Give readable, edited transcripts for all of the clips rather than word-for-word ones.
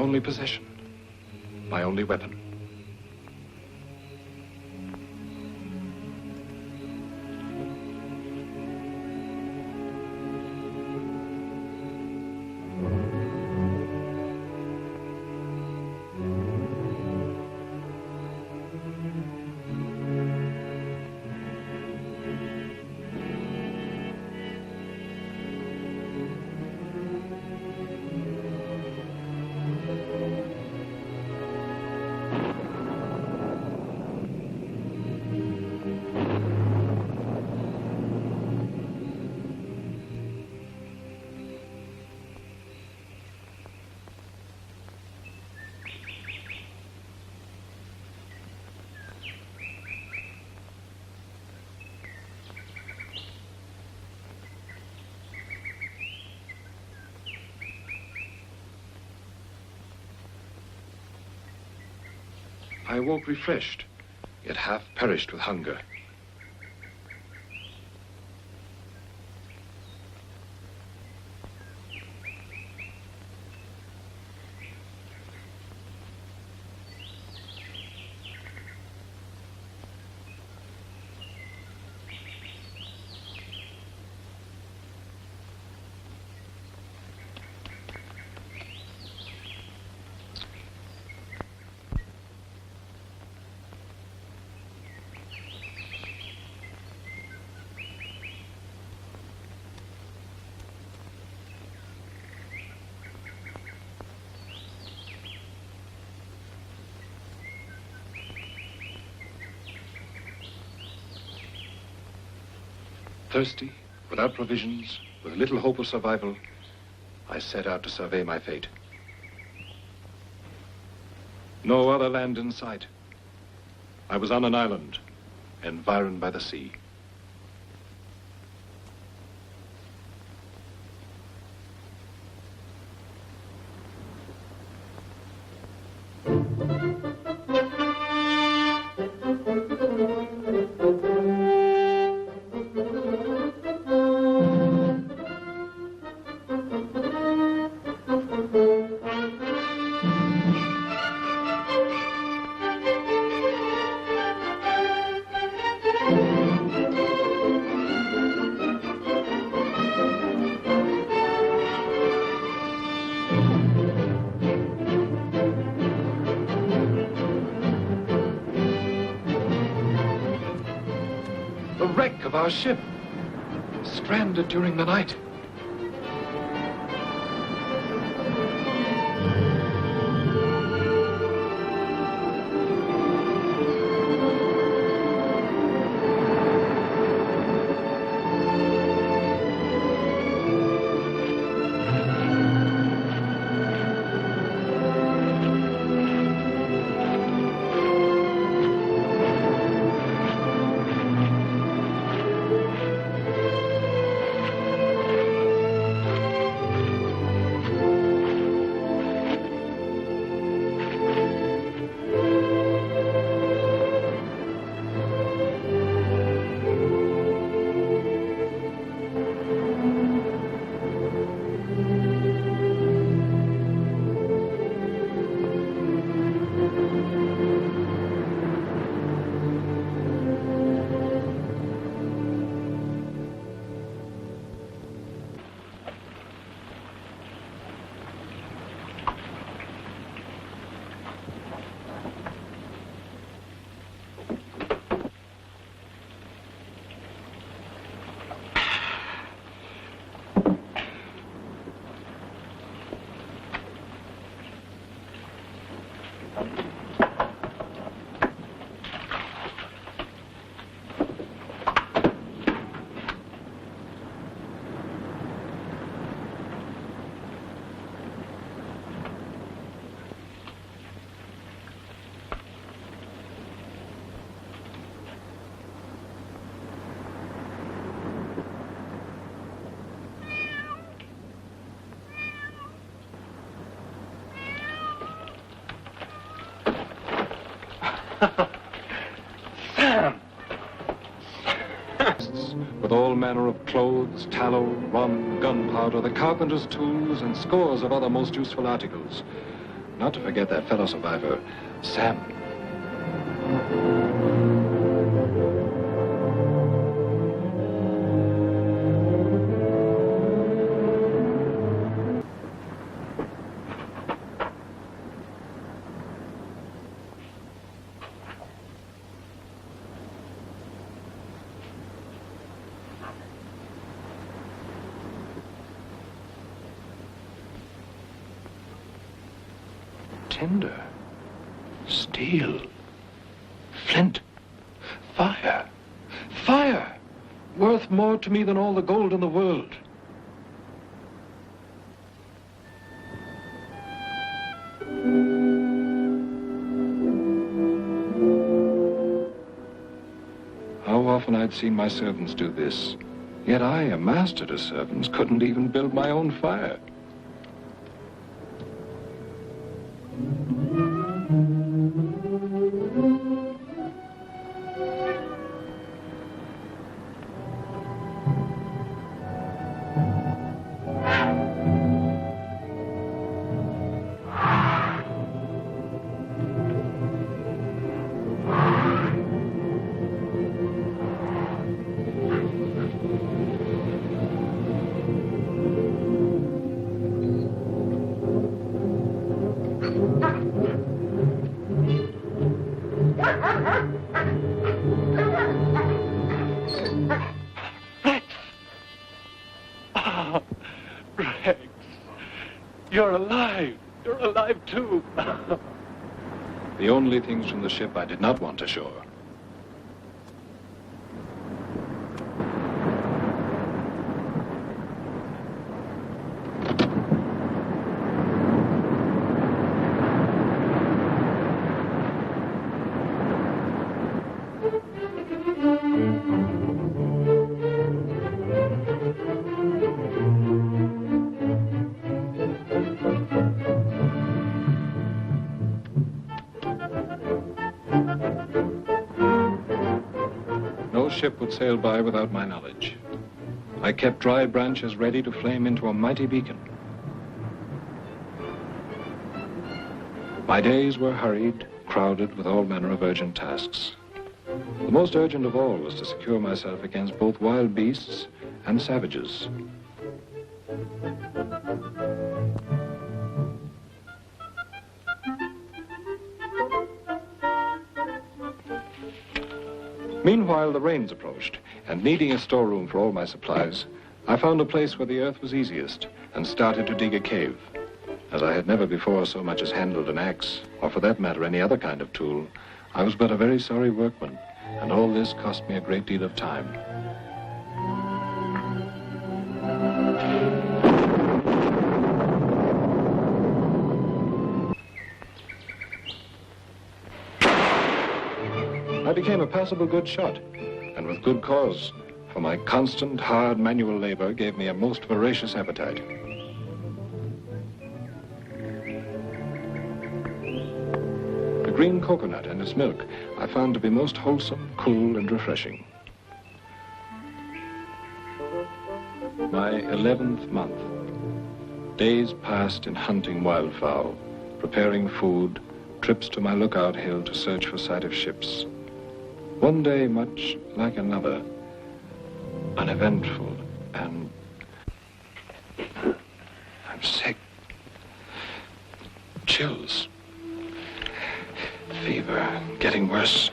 only possession, my only weapon. I woke refreshed, yet half perished with hunger. Thirsty, without provisions, with little hope of survival, I set out to survey my fate. No other land in sight. I was on an island, environed by the sea. Our ship, stranded during the night. Sam! With all manner of clothes, tallow, rum, gunpowder, the carpenter's tools, and scores of other most useful articles. not to forget that fellow survivor, Sam. Tinder, steel, flint, fire, fire, worth more to me than all the gold in the world. How often I'd seen my servants do this, yet I, a master to servants, couldn't even build my own fire. You're alive. You're alive, too. The only things from the ship I did not want ashore. No ship would sail by without my knowledge. I kept dry branches ready to flame into a mighty beacon. My days were hurried, crowded with all manner of urgent tasks. The most urgent of all was to secure myself against both wild beasts and savages. Meanwhile, the rains approached, and needing a storeroom for all my supplies, I found a place where the earth was easiest and started to dig a cave. As I had never before so much as handled an axe, or for that matter any other kind of tool, I was but a very sorry workman, and all this cost me a great deal of time. I became a passable good shot, and with good cause, for my constant, hard manual labor gave me a most voracious appetite. The green coconut and its milk I found to be most wholesome, cool, and refreshing. My 11th month. Days passed in hunting wildfowl, preparing food, trips to my lookout hill to search for sight of ships. One day, much like another, uneventful, and I'm sick. Chills. Fever, getting worse.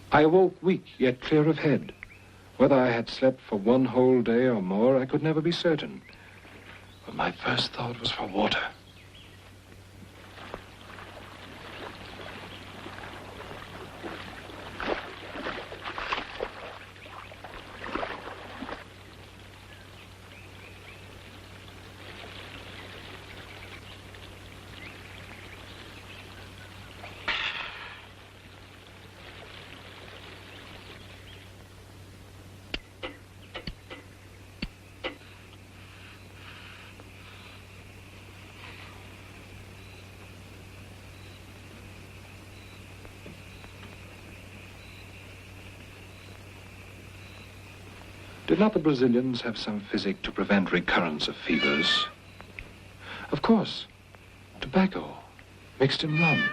I awoke weak, yet clear of head. Whether I had slept for one whole day or more, I could never be certain. But my first thought was for water. Did not the Brazilians have some physic to prevent recurrence of fevers? Of course, tobacco mixed in rum.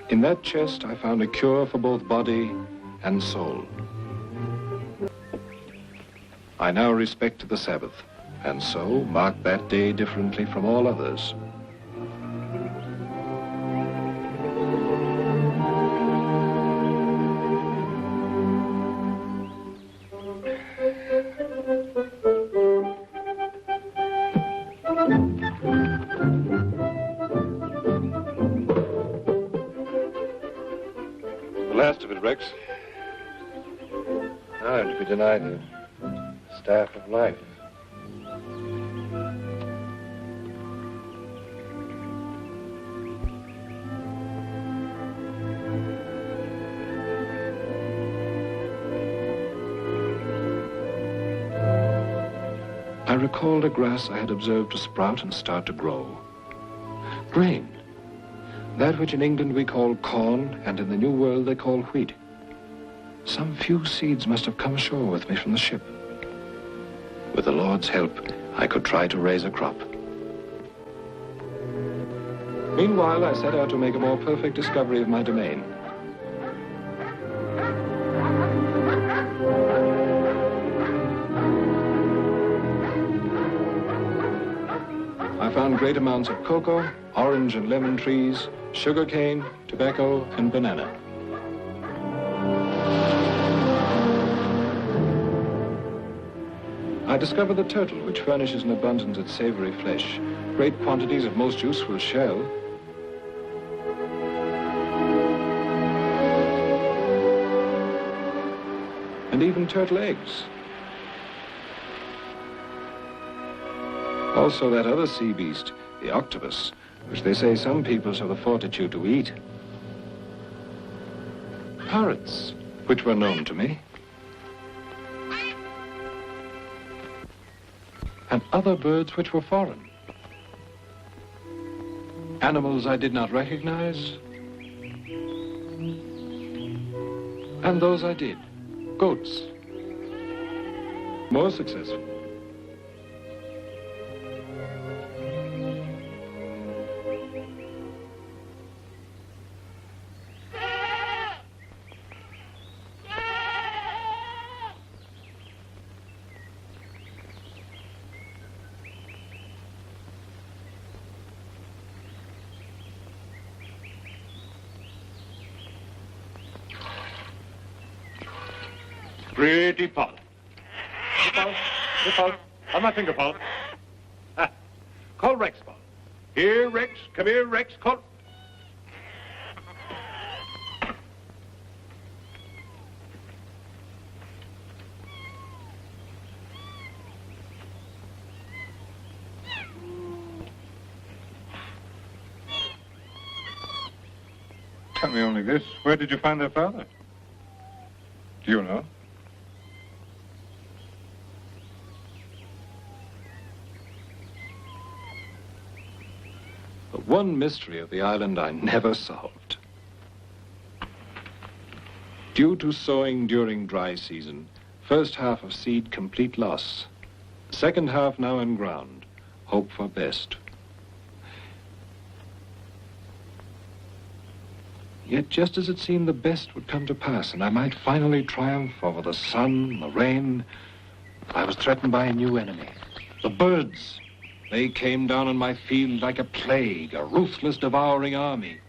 In that chest, I found a cure for both body and soul. I now respect the Sabbath, and so mark that day differently from all others. The last of it, Rex. Now to be denied the staff of life. I recalled a grass I had observed to sprout and start to grow. Grain. That which in England we call corn, and in the New World they call wheat. Some few seeds must have come ashore with me from the ship. With the Lord's help, I could try to raise a crop. Meanwhile, I set out to make a more perfect discovery of my domain. I found great amounts of cocoa, orange and lemon trees, sugarcane, tobacco, and banana. I discovered the turtle, which furnishes an abundance of savory flesh, great quantities of most useful shell, and even turtle eggs. Also that other sea beast, the octopus, which they say some peoples have the fortitude to eat. Parrots, which were known to me. And other birds which were foreign. Animals I did not recognize. And those I did. Goats. More successful. Pretty Paul. Paul. Paul. On my finger, Paul. Ah. Call Rex, Paul. Here, Rex. Come here, Rex. Call. Tell me only this. Where did you find their father? Do you know? The one mystery of the island I never solved. Due to sowing during dry season, first half of seed complete loss. Second half now in ground. Hope for best. Yet just as it seemed the best would come to pass and I might finally triumph over the sun, the rain, I was threatened by a new enemy. The birds. They came down on my field like a plague, a ruthless, devouring army.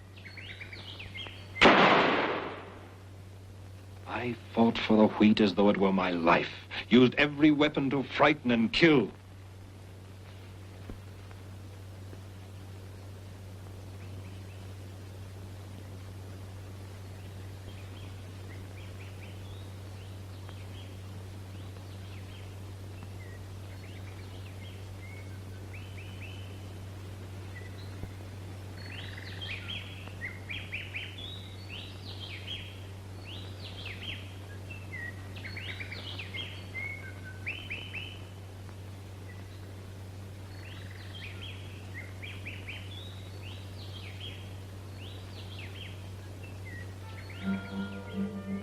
I fought for the wheat as though it were my life, used every weapon to frighten and kill.